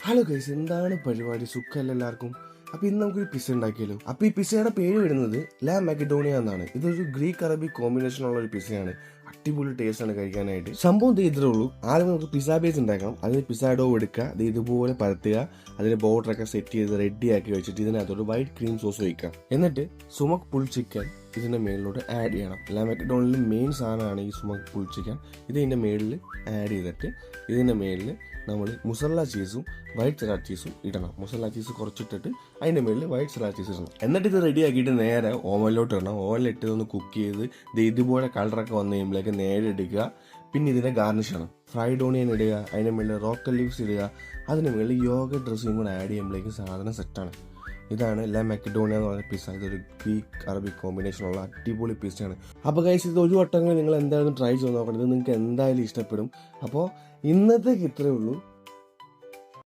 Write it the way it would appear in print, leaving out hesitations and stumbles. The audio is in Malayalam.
ഹലോ ഗൈസ്, എന്താണ് പരിപാടി? സുഖമല്ല എല്ലാവർക്കും. അപ്പോൾ ഇന്ന് നമുക്കൊരു പിസ്സ ഉണ്ടാക്കിയല്ലോ. അപ്പോൾ ഈ പിസ്സയുടെ പേര് വരുന്നത് ലാ മക്കഡോണിയ എന്നാണ്. ഇതൊരു ഗ്രീക്ക് അറബിക് കോമ്പിനേഷൻ ഉള്ള ഒരു പിസ്സയാണ്. അടിപൊളി ടേസ്റ്റ് ആണ് കഴിക്കാനായിട്ട്. സംഭവം ഇത്രേ ഉള്ളൂ. ആദ്യം നമുക്ക് പിസ്സ ബേസ് ഉണ്ടാക്കണം. അതിന് പിസ്സ ഡോ എടുക്കുക, അത് ഇതുപോലെ പരത്തുക, അതിന് ബോർഡറൊക്കെ സെറ്റ് ചെയ്ത് റെഡിയാക്കി വെച്ചിട്ട് ഇതിനകത്തോട്ട് വൈറ്റ് ക്രീം സോസ് വയ്ക്കുക. എന്നിട്ട് സുമക് പുൾ ചിക്കൻ ഇതിൻ്റെ മേളിലോട്ട് ആഡ് ചെയ്യണം. ലാ മക്കഡോണിയയിൽ മെയിൻ സാധനമാണ് ഈ സുമക് പുൾ ചിക്കൻ. ഇതിൻ്റെ മേളിൽ ആഡ് ചെയ്തിട്ട് ഇതിൻ്റെ മേളിൽ നമ്മൾ മുസല്ല ചീസും വൈറ്റ് സലാഡ് ചീസും ഇടണം. മുസല്ല ചീസ് കുറച്ചിട്ടിട്ട് അതിൻ്റെ മേളിൽ വൈറ്റ് സലാഡ് ചീസ് ഇടണം. എന്നിട്ട് ഇത് റെഡി ആക്കിയിട്ട് നേരെ ഓവനിലോട്ട് ഇടണം. ഓവനിലിട്ട് ഇതൊന്ന് കുക്ക് ചെയ്ത് ഇതുപോലെ കളറൊക്കെ വന്നു കഴിയുമ്പോഴേക്ക് നേരെ എടുക്കുക. പിന്നെ ഇതിനെ ഗാർണിഷ് ചെയ്യണം. ഫ്രൈഡ് ഓണിയൻ ഇടുക, അതിൻ്റെ മേളിൽ റോക്കൽ ലീവ്സ് ഇടുക, അതിൻ്റെ മേളിൽ യോഗ ഡ്രസ്സിങ് കൂടെ ആഡ് ചെയ്യുമ്പോഴേക്കും സാധനം സെറ്റാണ്. ഇതാണ് ലാ മക്കഡോണിയ എന്ന് പറയുന്ന പിസ്സ. ഇതൊരു ഗ്രീക്ക് അറബിക് കോമ്പിനേഷനുള്ള അടിപൊളി പിസ്സയാണ്. അപ്പോൾ ഗൈസ്, ഇത് ഒരു വട്ടങ്ങൾ നിങ്ങൾ എന്തായാലും ട്രൈ ചെയ്ത് നോക്കണം. ഇത് നിങ്ങൾക്ക് എന്തായാലും ഇഷ്ടപ്പെടും. അപ്പോൾ ഇന്നത്തേക്ക് ഇത്രയേ ഉള്ളൂ.